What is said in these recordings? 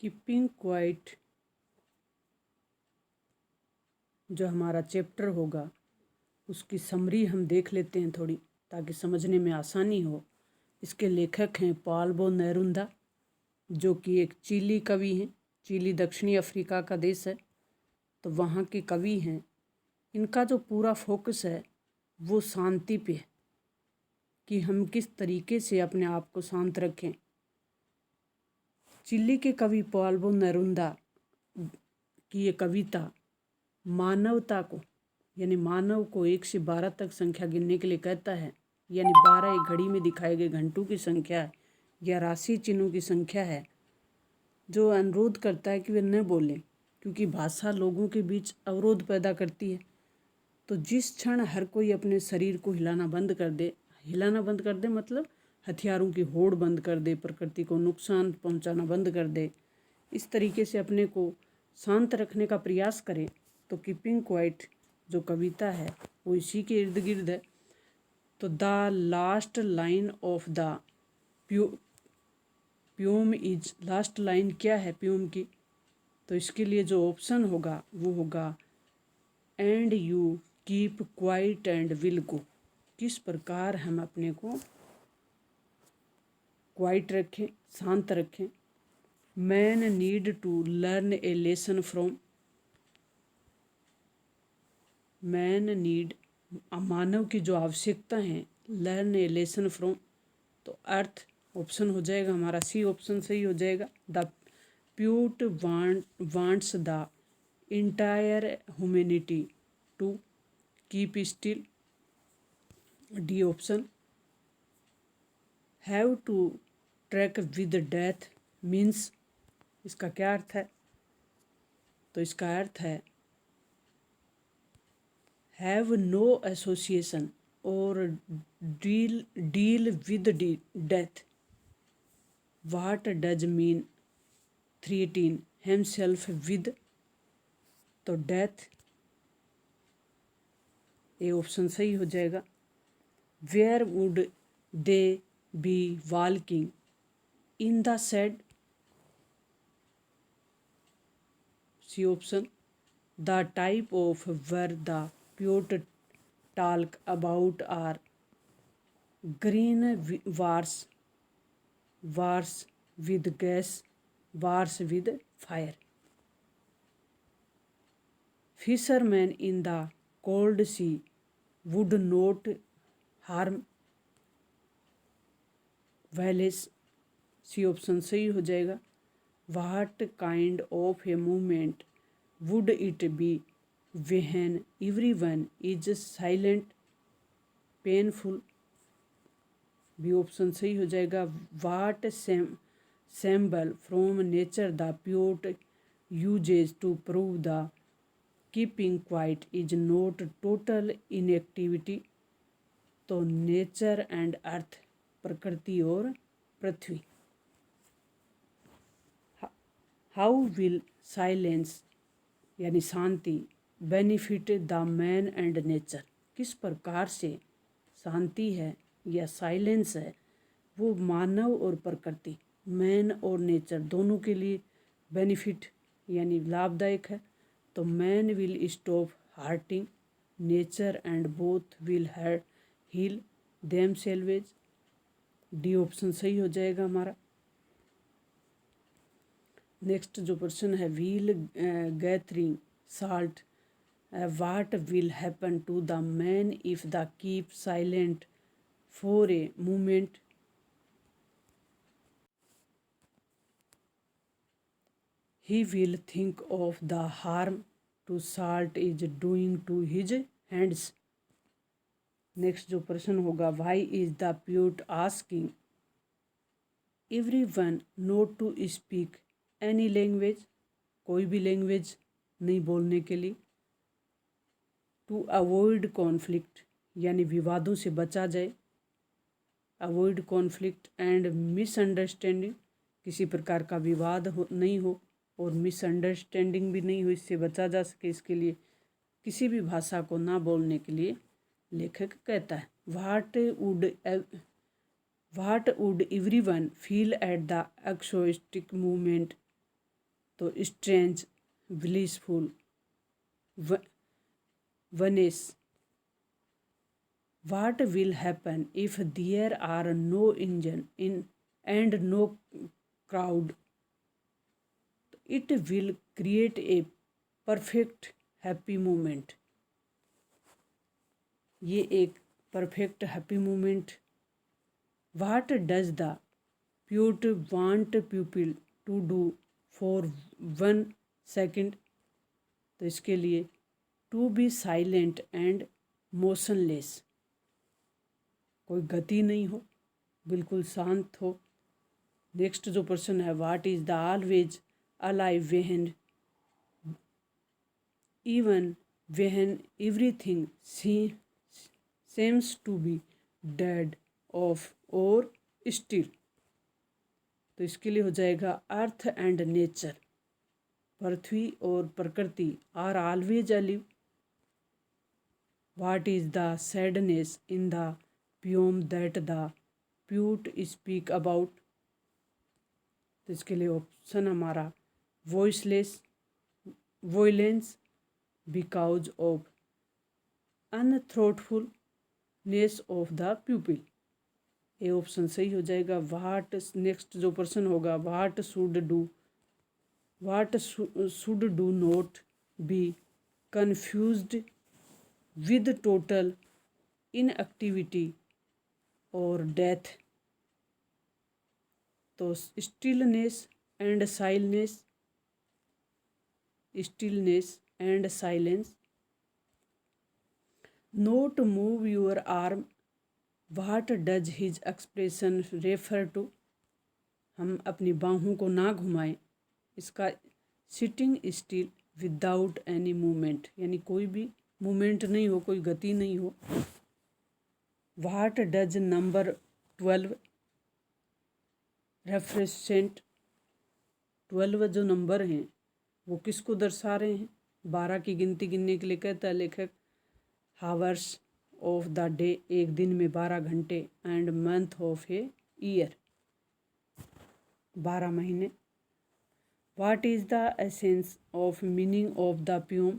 Keeping quiet जो हमारा chapter होगा उसकी समरी हम देख लेते हैं थोड़ी, ताकि समझने में आसानी हो। इसके लेखक हैं पाल्बो नेरुदा, जो कि एक चिली कवि हैं। चिली दक्षिणी अफ्रीका का देश है, तो वहाँ के कवि हैं। इनका जो पूरा फोकस है वो शांति पे है कि हम किस तरीके से अपने आप को शांत रखें। चिली के कवि पाल्बो नेरुदा की ये कविता मानवता को, यानी मानव को 1 से 12 तक संख्या गिनने के लिए कहता है। यानी 12 एक घड़ी में दिखाए गए घंटों की संख्या है या राशि चिन्हों की संख्या है, जो अनुरोध करता है कि वे न बोलें, क्योंकि भाषा लोगों के बीच अवरोध पैदा करती है। तो जिस क्षण हर कोई अपने शरीर को हिलाना बंद कर दे मतलब हथियारों की होड़ बंद कर दे, प्रकृति को नुकसान पहुंचाना बंद कर दे, इस तरीके से अपने को शांत रखने का प्रयास करें, तो कीपिंग क्वाइट जो कविता है वो इसी के इर्द गिर्द है। तो the last line of the poem is, last line क्या है प्यूम की, तो इसके लिए जो ऑप्शन होगा वो होगा and you keep quiet and will go. किस प्रकार हम अपने को क्वाइट रखें, शांत रखें। Man need to learn a lesson from, man need मानव की जो आवश्यकता है, लर्न ए लेसन फ्रॉम, तो अर्थ ऑप्शन हो जाएगा हमारा सी ऑप्शन सही हो जाएगा। The poet wants the entire humanity to keep still, D option. Have to track with death means, इसका क्या अर्थ है, तो इसका अर्थ है हैव नो एसोसिएशन और deal with death. What does mean threaten himself with, तो डेथ ये ऑप्शन सही हो जाएगा। Where would they be walking in the shade, C option. The type of war the poet talk about are green wars with gas, wars with fire. Fishermen in the cold sea would not harm whales, C option सही हो जाएगा। What kind of a movement would it be when everyone is silent, painful, B option सही हो जाएगा। What symbol from nature the poet uses to prove the keeping quiet is not total inactivity, तो nature and earth, प्रकृति और पृथ्वी। How will silence यानी शांति benefit the man and nature, किस प्रकार से शांति है या साइलेंस है वो मानव और प्रकृति, मैन और नेचर दोनों के लिए बेनिफिट यानी लाभदायक है। तो man will stop hurting nature and both will heal themselves, D option सही हो जाएगा हमारा। नेक्स्ट जो प्रश्न है, wheel gathering salt, what will happen to the man if the keep silent for a moment, he will think of the harm to salt is doing to his hands। Next जो प्रश्न होगा, why is the poet asking everyone not to speak any language, कोई भी language नहीं बोलने के लिए। To avoid conflict यानी विवादों से बचा जाए, अवॉइड कॉन्फ्लिक्ट एंड मिसअंडरस्टैंडिंग, किसी प्रकार का विवाद नहीं हो और मिसअंडरस्टैंडिंग भी नहीं हो, इससे बचा जा सके, इसके लिए किसी भी भाषा को ना बोलने के लिए लेखक कहता है। What would everyone feel at the exotic movement, तो strange, blissful, oneness. What will happen if there are no engine in and no crowd? It will create a perfect happy moment. ये एक perfect happy moment. What does the poet want people to do for 1 second? तो इसके लिए to be silent and motionless, कोई गति नहीं हो, बिल्कुल शांत हो। नेक्स्ट जो प्रश्न है, what is the always alive when even when everything seems to be dead of or still? तो इसके लिए हो जाएगा अर्थ एंड नेचर। पृथ्वी और प्रकृति are always alive. What is the sadness in the poem that the poet speak about? तो इसके लिए ऑप्शन हमारा voiceless, violence, because of unthoughtfulness of the people. ये ऑप्शन सही हो जाएगा। वाट, नेक्स्ट जो प्रश्न होगा, what should do not be confused with total inactivity or death? तो stillness and silence, not move your arm, what does his expression refer to? हम अपनी बाहों को ना घुमाएं, इसका sitting still without any movement, यानी कोई भी मूवमेंट नहीं हो, कोई गति नहीं हो। What does number 12 रेफ्रेसेंट? 12 जो नंबर हैं वो किसको दर्शा रहे हैं? 12 की गिनती गिनने के लिए कहता है लेखक। हावर्स ऑफ द डे, एक दिन में 12 घंटे, and month of a year, 12 महीने। What is the essence of meaning of the poem?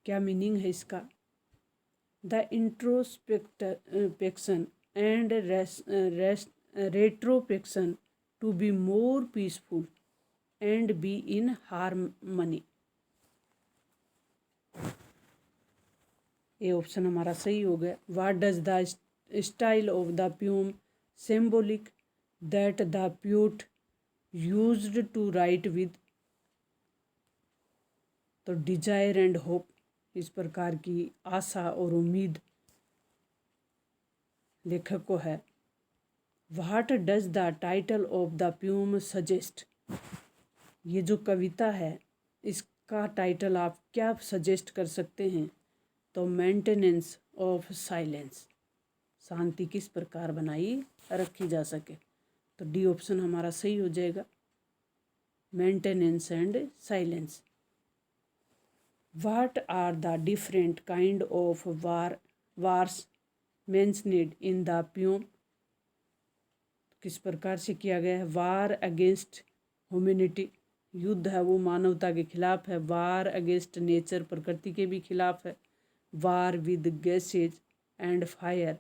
क्या मीनिंग है इसका? The introspection and retrospection to be more peaceful and be in harmony. ये option हमारा सही हो गया। What does the style of the poem symbolic that the poet used to write with? तो desire and hope, इस प्रकार की आशा और उम्मीद लेखक को है। What does the title of the poem suggest? ये जो कविता है इसका टाइटल आप क्या सजेस्ट कर सकते हैं? तो मेंटेनेंस ऑफ साइलेंस, शांति किस प्रकार बनाई रखी जा सके। तो डी ऑप्शन हमारा सही हो जाएगा, maintenance and silence. What are the different kind of wars mentioned in the poem? किस प्रकार से किया गया है? वार अगेंस्ट ह्यूमैनिटी, युद्ध है वो मानवता के खिलाफ है। वार अगेंस्ट नेचर, प्रकृति के भी खिलाफ है। War with gases and fire,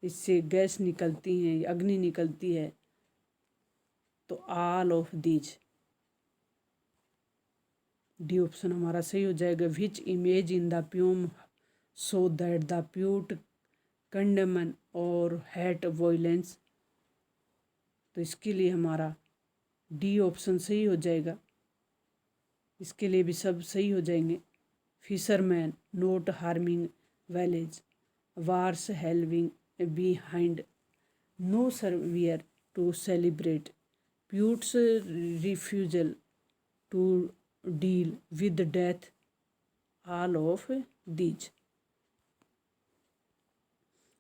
इससे गैस निकलती हैं, अग्नि निकलती है। तो all of these, D option हमारा सही हो जाएगा। Which image in the poem so that the poet condemn और हेट वॉयलेंस? तो इसके लिए हमारा डी ऑप्शन सही हो जाएगा। इसके लिए भी सब सही हो जाएंगे। Fisherman not harming village, wars halving behind, no survivor to celebrate, poets refusal to deal with death, all of these.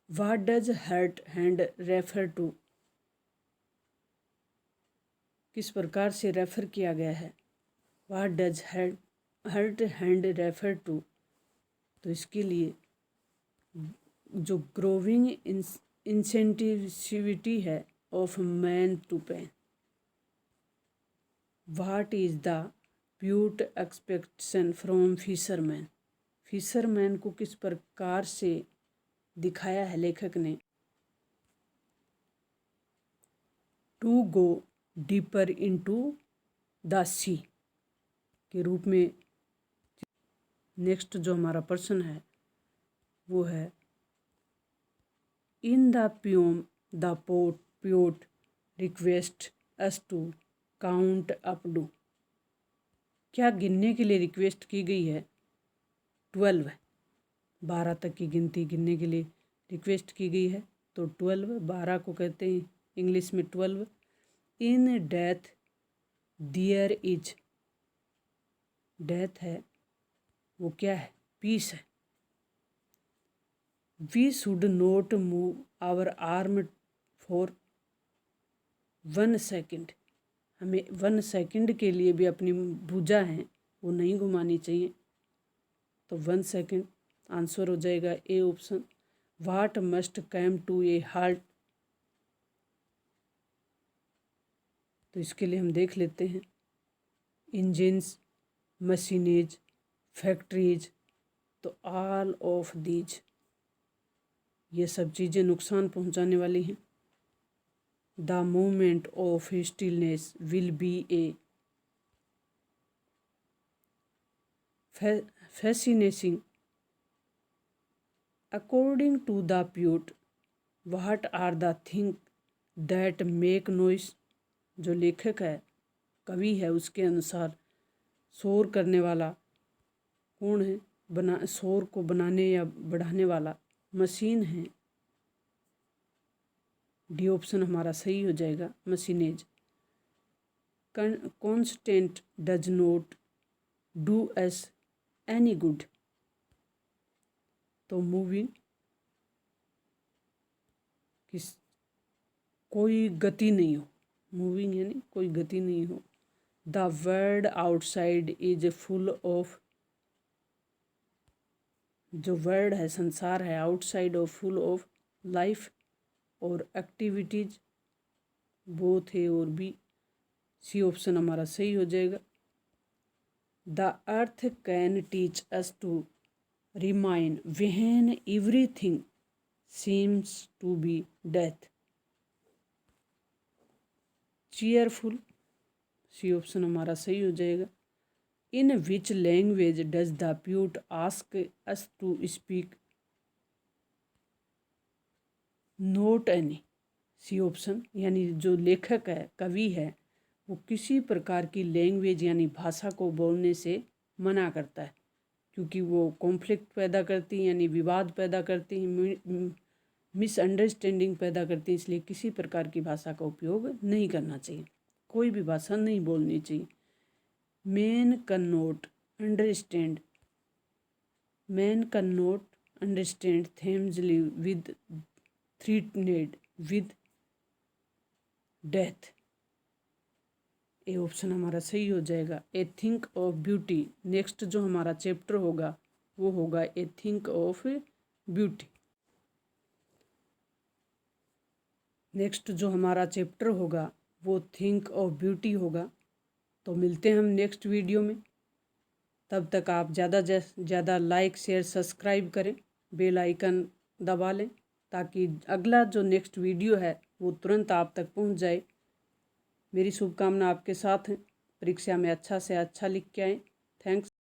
What does hurt hand refer to? किस प्रकार से रेफर किया गया है? What does hurt hand refer to? तो इसके लिए जो ग्रोविंग इंसेंटिविटी है of man to pain, what is the poet expectation from fisherman. Fisherman को किस प्रकार से दिखाया है लेखक ने। To go deeper into the sea के रूप में। नेक्स्ट जो हमारा प्रश्न है वो है in the poem the poet request us to count up do. क्या गिनने के लिए रिक्वेस्ट की गई है? 12, 12 तक की गिनती गिनने के लिए रिक्वेस्ट की गई है। तो 12, 12 को कहते हैं इंग्लिश में 12। In death there is, death है वो क्या है? पीस है। We should not move our arm for 1 second. हमें 1 सेकेंड के लिए भी अपनी भुजा हैं वो नहीं घुमानी चाहिए। तो 1 सेकेंड आंसर हो जाएगा A option. What must come to a halt. तो इसके लिए हम देख लेते हैं इंजन्स, मशीनेज, फैक्ट्रीज। तो ऑल ऑफ दीज, ये सब चीज़ें नुकसान पहुंचाने वाली हैं। The moment of stillness will be a fascinating according to the poet. What are the thing that make noise. जो लेखक है, कवि है, उसके अनुसार शोर करने वाला कौन है? शोर को बनाने या बढ़ाने वाला मशीन है। डी ऑप्शन हमारा सही हो जाएगा, machines. Constant does not do us any good. तो मूविंग, किस कोई गति नहीं हो। मूविंग यानी कोई गति नहीं हो। The world outside is full of, जो वर्ल्ड है, संसार है, outside of full of life और एक्टिविटीज, बोथ ए और बी। सी ऑप्शन हमारा सही हो जाएगा। The earth can teach us to remain when everything seems to be death. Cheerful, C option हमारा सही हो जाएगा। In which language does the poet ask us to speak. Not any, C option. यानी जो लेखक है, कवि है, वो किसी प्रकार की लैंग्वेज यानी भाषा को बोलने से मना करता है, क्योंकि वो कॉन्फ्लिक्ट पैदा करती हैं, यानी विवाद पैदा करती हैं, मिसअंडरस्टैंडिंग पैदा करती हैं। इसलिए किसी प्रकार की भाषा का उपयोग नहीं करना चाहिए, कोई भी भाषा नहीं बोलनी चाहिए। Man can not understand, man can not understand them's live with threatened with death. A option हमारा सही हो जाएगा। A thing of beauty. Next जो हमारा चैप्टर होगा वो होगा a thing of beauty. Next जो हमारा चैप्टर होगा वो थिंक ऑफ ब्यूटी होगा। तो मिलते हैं हम नेक्स्ट वीडियो में। तब तक आप ज़्यादा से ज़्यादा लाइक, शेयर, सब्सक्राइब करें, बेल आइकन दबा लें, ताकि अगला जो नेक्स्ट वीडियो है वो तुरंत आप तक पहुंच जाए। मेरी शुभकामना आपके साथ है। परीक्षा में अच्छा से अच्छा लिख के आएँ। थैंक्स।